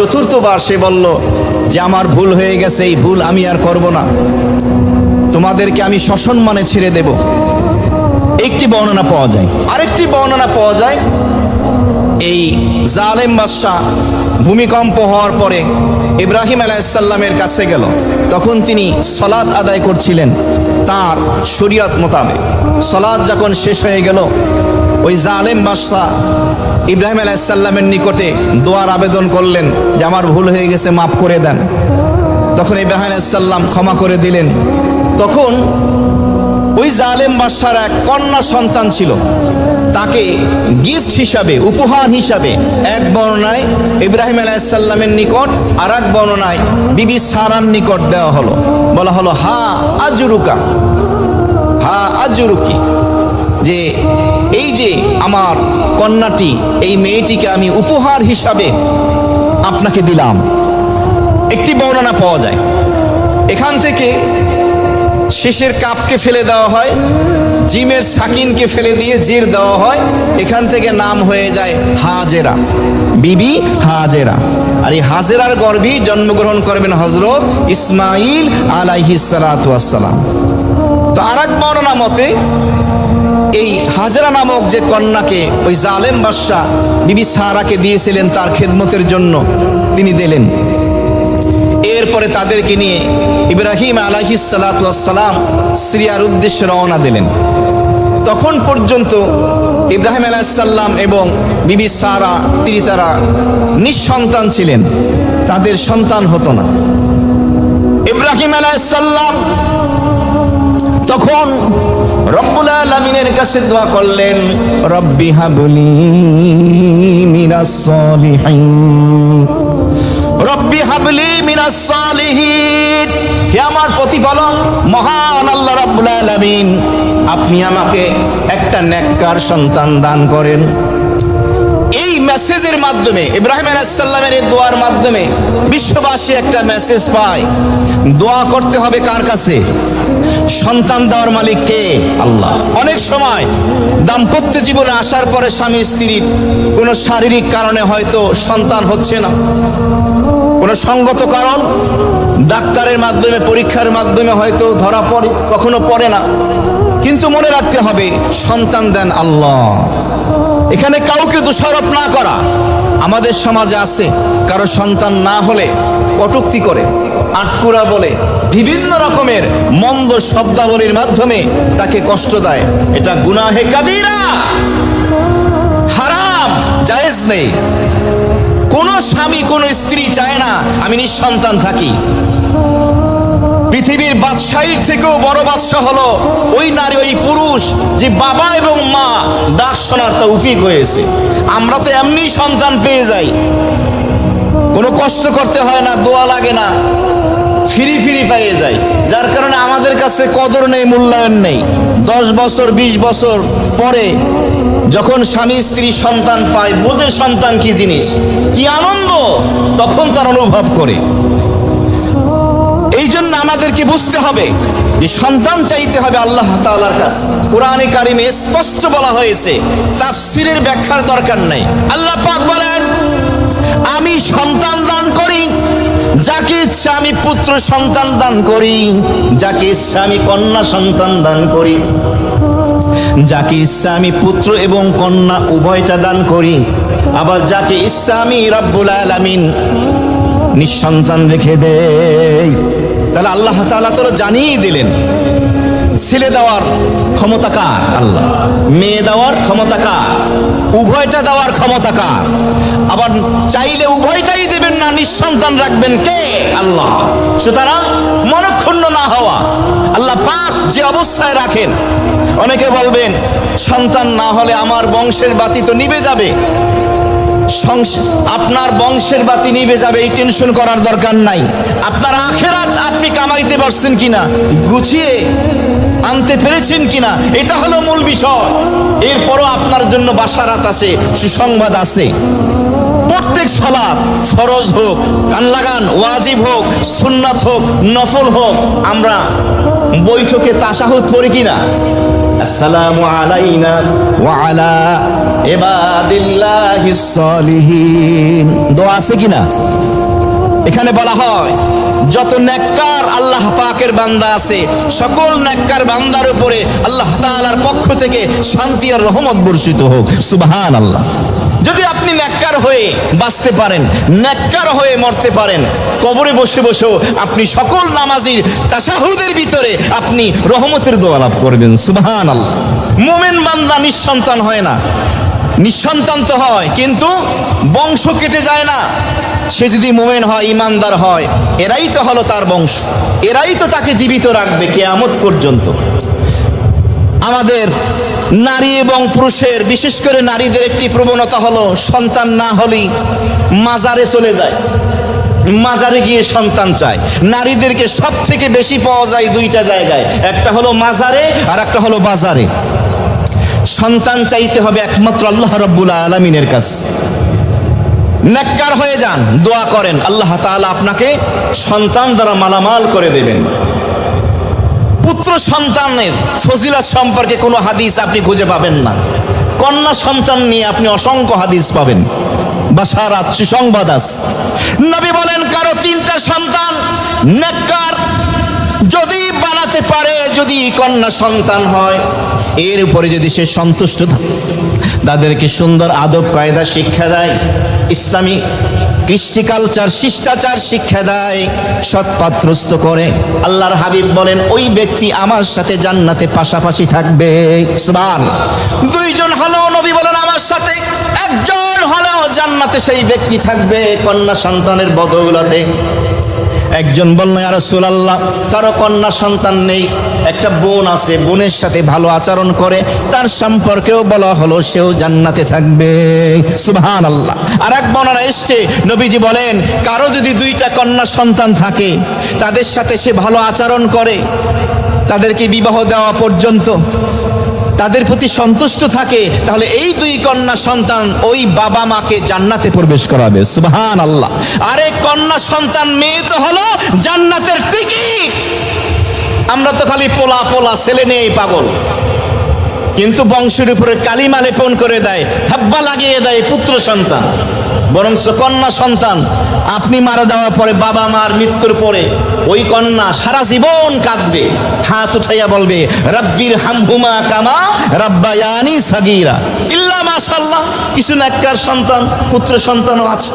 চতুর্থবার সে বলল যে আমার ভুল হয়ে গেছে, এই ভুল আমি আর করব না, তোমাদেরকে আমি সসম্মানে ছেড়ে দেব। একটি বর্ণনা পাওয়া যায়। আরেকটি বর্ণনা পাওয়া যায়, এই জালেম বাদশা ভূমিকম্প হওয়ার পরে ইব্রাহিম আলাইহিস সালামের কাছে গেল। তখন তিনি সালাত আদায় করছিলেন তার শরীয়ত মোতাবেক। সালাত যখন শেষ হয়ে গেল, ওই জালেম বাদশা ইব্রাহিম আলাইহিস সালামের নিকটে দোয়ার আবেদন করলেন যে আমার ভুল হয়ে গেছে, মাফ করে দেন। তখন ইব্রাহিম আলাইহিস সালাম ক্ষমা করে দিলেন। তখন ওই জালেম বাদশার এক কন্যা সন্তান ছিল, তাকে গিফট হিসাবে, উপহার হিসাবে এক বর্ণনায় ইব্রাহিম আলাইহিস সালামের নিকট, আর এক বর্ণনায় বিবি সারার নিকট দেওয়া হলো। বলা হলো হা আজরুকা, হা আজরুকি, যে এই যে আমার কন্যাটি, এই মেয়েটিকে আমি উপহার হিসাবে আপনাকে দিলাম। একটি বর্ণনা পাওয়া যায়। এখান থেকে শেষের কাপকে ফেলে দেওয়া হয়, জিমের সাকিনকে ফেলে দিয়ে জির দেওয়া হয়, এখান থেকে নাম হয়ে যায় হাজেরা, বিবি হাজেরা। আর এই হাজেরার গর্ভেই জন্মগ্রহণ করবেন হযরত ইসমাঈল আলাইহিস সালাতু ওয়াস সালাম। তো আরেক বর্ণনা মতে এই হাজেরা নামক যে কন্যাকে ওই জালেম বাদশা বিবি সারাকে দিয়েছিলেন তার খেদমতের জন্য, তিনি দিলেন। এরপরে তাদেরকে নিয়ে ইব্রাহিম আলাইহিস সালাতু ওয়াস সালাম সিরিয়ার উদ্দেশ্যে রওনা দিলেন। তখন পর্যন্ত ইব্রাহিম আলাইহিস সালাম এবং বিবি সারা তারা নিঃসন্তান ছিলেন, তাদের সন্তান হতো না। ইব্রাহিম আলাইহিস সালাম তখন রব্বুল আলামিনের কাছে দোয়া করলেন, রব্বি হাবলি মিনাস সালিহিন, রব্বি হাবলি মিনাস সালিহিন। হে আমার প্রতিপালক মহান আল্লাহ রাব্বুল আলামিন, আপনি আমাকে একটা নেককার সন্তান দান করেন। এই মেসেজের মাধ্যমে, ইব্রাহিম আলাইহিস সালামের এই দোয়ার মাধ্যমে বিশ্ববাসী একটা মেসেজ পায়, দোয়া করতে হবে কার কাছে? সন্তান দেওয়ার মালিক কে? আল্লাহ। অনেক সময় দাম্পত্য জীবনে আসার পরে স্বামী স্ত্রীর কোনো শারীরিক কারণে হয়তো সন্তান হচ্ছে না, কোনো সঙ্গত কারণ, ডাক্তারের মাধ্যমে, পরীক্ষার মাধ্যমে হয়তো ধরা পড়ে, কখনো পড়ে না। কিন্তু মনে রাখতে হবে সন্তান দেন আল্লাহ। এখানে কাউকে দোষারোপ না করা। আমাদের সমাজে আছে, কারো সন্তান না হলে কটূক্তি করে, আটকুরা বলে, বিভিন্ন রকমের মন্দ শব্দাবলীর মাধ্যমে তাকে কষ্ট দেয়। এটা গুনাহে কাবীরা, হারাম, জায়েজ নেই। কোন স্বামী, কোন স্ত্রী চায় না আমি নিঃসন্তান থাকি। পৃথিবীর বাদশাহীর থেকেও বড় বাদশা হলো ওই নারী, ওই পুরুষ যে বাবা এবং মা ডাক শোনার তৌফিক হয়েছে। আমরা তো এমনি সন্তান পেয়ে যাই, কোনো কষ্ট করতে হয় না, দোয়া লাগে না, ফ্রি ফ্রি পেয়ে যাই। যার কারণে আমাদের কাছে কদর নেই, মূল্যায়ন নেই। 10 বছর 20 বছর পরে যখন স্বামী স্ত্রী সন্তান পায়, বোঝে সন্তান কি জিনিস, কি আনন্দ, তখন তার অনুভব করে। এই জন্য আমাদেরকে বুঝতে হবে যে সন্তান চাইতে হবে আল্লাহ তাআলার কাছে। কোরআনে কারিমে স্পষ্ট বলা হয়েছে, তাফসীরের ব্যাখ্যার দরকার নেই। আল্লাহ পাক বলেন, আমি সন্তান দান করি, যাকে ইচ্ছা আমি পুত্র সন্তান দান করি, যাকে ইচ্ছা আমি কন্যা সন্তান দান করি, যাকে ইচ্ছা আমি পুত্র এবং কন্যা উভয়টা দান করি, আবার যাকে ইচ্ছা আমি রব্বুল আলামিন নিঃসন্তান রেখে দেই। তাহলে আল্লাহ তাআলা তো জানিয়ে দিলেন ছেলে দেওয়ার ক্ষমতা কার? আল্লাহ। মেয়ে দেওয়ার ক্ষমতা কার? উভয়টা দেওয়ার ক্ষমতা কার? আবার চাইলে উভয়টাই দেবেন না, নিঃসন্তান রাখবেন কে? আল্লাহ। সুতরাং মনক্ষুণ্ণ না হওয়া, আল্লাহ পাক যে অবস্থায় রাখেন। অনেকে বলবেন সন্তান না হলে আমার বংশের বাতি তো নিভে যাবে। আপনার বংশের বাতি নিভে যাবে, এই টেনশন করার দরকার নাই। আপনার আখিরাত আপনি কামাইতে পারছেন কিনা, গুছিয়ে আনতে পেরেছেন কিনা, এটা হলো মূল বিষয়। এরপরও আপনার জন্য বাশারাত আছে, সুসংবাদ আছে। প্রত্যেক সালাত, ফরজ হোক, কান লাগান, ওয়াজিব হোক, সুন্নাত হোক, নফল হোক, আমরা বৈঠকে তাশাহুদ পড়ি কিনা? আসসালামু আলাইনা ওয়া আলা ইবাদিল্লাহিস সালিহিন, দোয়া আছে কিনা? এখানে বলা হয় যত নেককার আল্লাহ পাকের বান্দা আছে সকল নেককার বান্দার উপরে আল্লাহ তাআলার পক্ষ থেকে শান্তি আর রহমত বর্ষিত হোক। সুবহানাল্লাহ। যদি আপনি নেককার হয়ে বাঁচতে পারেন, নেককার হয়ে মরতে পারেন, কবরে বসে বসেও আপনি সকল নামাজির তাশাহুদের ভিতরে আপনি রহমতের দোয়া লাভ করবেন। সুবহানাল্লাহ। মুমিন বান্দা নিঃসন্তান হয় না, নিঃসন্তান তো হয় কিন্তু বংশ কেটে যায় না। সে যদি মুমিন হয়, ইমানদার হয়, এরাই তো হলো তার বংশ, এরাই তো তাকে জীবিত রাখবে কিয়ামত পর্যন্ত। আমাদের নারী এবং পুরুষের, বিশেষ করে নারীদের একটি প্রবণতা হলো সন্তান না হলেই মাজারে চলে যায়, মাজারে গিয়ে সন্তান চায়। নারীদেরকে সব থেকে বেশি পাওয়া যায় দুইটা জায়গায়, একটা হলো মাজারে আর একটা হলো বাজারে। সন্তান চাইতে হবে একমাত্র আল্লাহ রাব্বুল আলামিনের কাছে। নেককার হয়ে যান, দোয়া করেন, আল্লাহ তাআলা আপনাকে সন্তান দ্বারা মালামাল করে দেবেন। পুত্র সন্তানের ফজিলত সম্পর্কে কোনো হাদিস আপনি খুঁজে পাবেন না। কন্যা সন্তান নিয়ে আপনি অসংখ্য হাদিস পাবেন, বাশারাত, সুসংবাদ আছে। নবী বলেন কারো 3টা সন্তান নেককার যদি বানাতে পারে, যদি কন্যা সন্তান হয়, এর উপরে যদি সে সন্তুষ্ট থাকে, তাদেরকে সুন্দর আদব কায়দা শিক্ষা দেয়, ইসলামী কৃষ্টি কালচার শিষ্টাচার শিক্ষা দেয়, সৎপাত্রস্থ করে, আল্লাহর হাবিব বলেন ওই ব্যক্তি আমার সাথে জান্নাতে পাশাপাশি থাকবে। সুবহানাল্লাহ। 2 জন হলেও নবী বলেন আমার সাথে, 1 জন হলেও জান্নাতে সেই ব্যক্তি থাকবে কন্যা সন্তানের বদৌলতে। একজন বলল ইয়া রাসূলুল্লাহ, কারো কন্যা সন্তান নেই, একটা বোন আছে, বোনের সাথে ভালো আচরণ করে, তার সম্পর্কেও বলা হলো সেও জান্নাতে থাকবে। সুবহানাল্লাহ। আর এক বর্ণনা এসছে নবীজি বলেন কারো যদি 2টা কন্যা সন্তান থাকে, তাদের সাথে সে ভালো আচরণ করে, তাদেরকে বিবাহ দেওয়া পর্যন্ত তাদের প্রতি সন্তুষ্ট থাকে, তাহলে এই 2 কন্যা সন্তান ওই বাবা মাকে জান্নাতে প্রবেশ করাবে। সুবহানাল্লাহ। আরে কন্যা সন্তান মেয়ে তো হলো জান্নাতের টিকিট। আমরা তো খালি পোলা পোলা ছেলে নিয়েই পাগল, কিন্তু বংশের উপরে কালিমা লেপন করে দেয়, থাব্বা লাগিয়ে দেয় পুত্র সন্তান। বরঞ্চ কন্যা সন্তান আপনি মারা যাওয়ার পরে, বাবা মার মৃত্যুর পরে ওই কন্যা সারা জীবন কাঁদবে, হাত উঠাইয়া বলবে রাব্বির হামহুমা কামা রাব্বায়ানি সাগীরা। ইল্লা মাশাআল্লাহ, কিছু নেককার সন্তান, পুত্র সন্তানও আছে।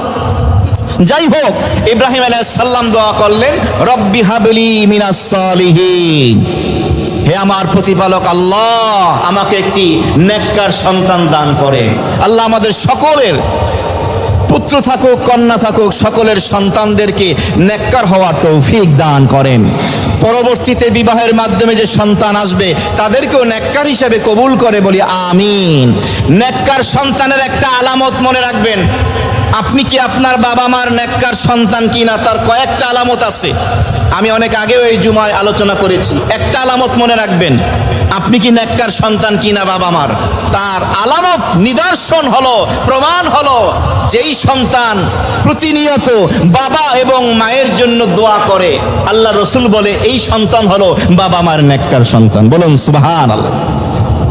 যাই হোক, ইব্রাহিম আলাইহিস সালাম দোয়া করলেন রব্বি হাবলি মিনাস সালিহিন, হে আমার প্রতিপালক আল্লাহ আমাকে একটি নেককার সন্তান দান করে। আল্লাহ আমাদের সকলের পুত্র থাকুক কন্যা থাকুক সকলের সন্তানদেরকে নেককার হওয়ার তৌফিক দান করেন। পরবর্তীতে বিবাহের মাধ্যমে যে সন্তান আসবে তাদেরকেও নেককার হিসেবে কবুল করে বলি আমিন। নেককার সন্তানের একটা আলামত মনে রাখবেন, আপনি কি আপনার বাবা মার নেককার সন্তান কিনা তার কয়েকটা আলামত আছে। আমি অনেক আগেও এই জুমায় আলোচনা করেছি। একটা আলামত মনে রাখবেন, আপনি কি নেককার সন্তান কিনা বাবা মার, তার আলামত নিদর্শন হলো, প্রমাণ হলো যেই সন্তান প্রতিনিয়ত বাবা এবং মায়ের জন্য দোয়া করে, আল্লাহ রসুল বলে এই সন্তান হলো বাবা মার নেককার সন্তান। বলুন সুবহানাল্লাহ।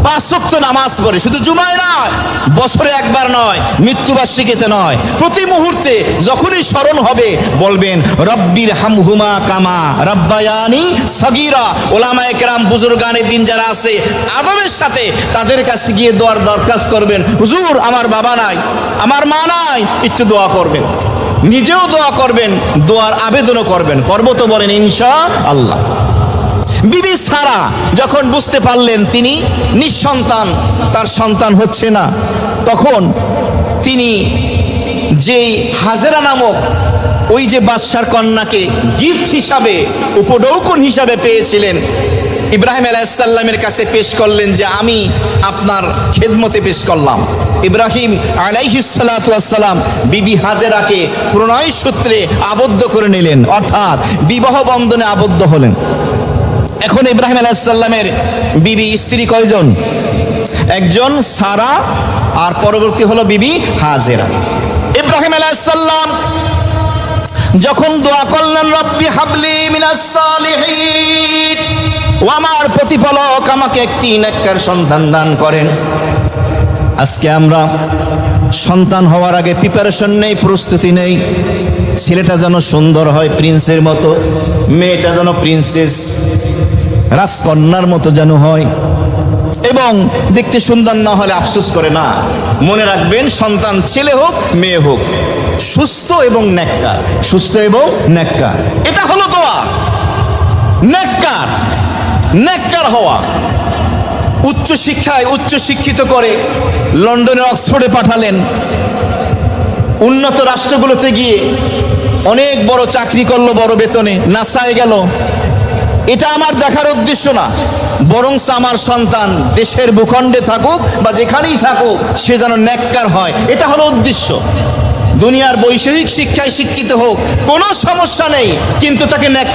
5 ওয়াক্ত নামাজ পড়ে, শুধু জুমায় নয়, বছরে একবার নয়, মৃত্যুবার্ষিকীতে নয়, প্রতি মুহূর্তে যখনই স্মরণ হবে বলবেন রব্বির হামহুমা কামা রাব্বায়ানি সাগীরা। ওলামায়ে কেরাম বুজুর্গানে দিন যারা আছে আদবের সাথে তাদের কাছে গিয়ে দোয়ার দরখাস্ত করবেন, হুজুর আমার বাবা নাই, আমার মা নাই, একটু দোয়া করবেন। নিজেও দোয়া করবেন, দোয়ার আবেদনও করবেন। করবো তো বলেন ইনশাআল্লাহ। বিবি সারা যখন বুঝতে পারলেন তিনি নিঃসন্তান, তার সন্তান হচ্ছে না, তখন তিনি যেই হাজেরা নামক ওই যে বাদশার কন্যাকে গিফট হিসাবে, উপঢৌকন হিসাবে পেয়েছিলেন, ইব্রাহিম আলাইহিস সালামের কাছে পেশ করলেন যে আমি আপনার খেদমতে পেশ করলাম। ইব্রাহিম আলাইহিস সালাতু ওয়াস সালাম বিবি হাজেরাকে প্রণয় সূত্রে আবদ্ধ করে নিলেন, অর্থাৎ বিবাহ বন্ধনে আবদ্ধ হলেন। এখন ইব্রাহিম আলাইহিস সালামের বিবি স্ত্রী কয়জন? একজন সারা, আর পরবর্তী হলো বিবি হাজেরা। ইব্রাহিম আলাইহিস সালাম যখন দোয়া করলেন রব্বি হাবলি মিনাস সালিহিন, ও আমার প্রতিপালক আমাকে একটি নেককার সন্তান দান করেন। আজকে আমরা সন্তান হওয়ার আগে প্রিপারেশন নেই, প্রস্তুতি নেই। ছেলেটা যেন সুন্দর হয় প্রিন্সের মতো, মেয়েটা যেন প্রিন্সেস রাজকন্যার মতো যেন হয়, এবং দেখতে সুন্দর না হলে আফসোস করে না। মনে রাখবেন, সন্তান ছেলে হোক মেয়ে হোক, সুস্থ এবং নেককার, সুস্থ এবং নেককার, এটা হলো দোয়া। নেককার, নেককার হওয়া। উচ্চ শিক্ষায় উচ্চ শিক্ষিত করে লন্ডনে অক্সফোর্ডে পাঠালেন, উন্নত রাষ্ট্রগুলোতে গিয়ে অনেক বড় চাকরি করলো, বড় বেতনে, নাসায় গেল। এটা আমার দেখার উদ্দেশ্য না, বরং আমার সন্তান দেশের ভূখণ্ডে থাকুক বা যেখানেই থাকুক সে যেন নেককার হয়, এটা হলো উদ্দেশ্য। দুনিয়ার বৈষয়িক শিক্ষায় শিক্ষিত হোক, কোনো সমস্যা নেই, কিন্তু তাকে নেক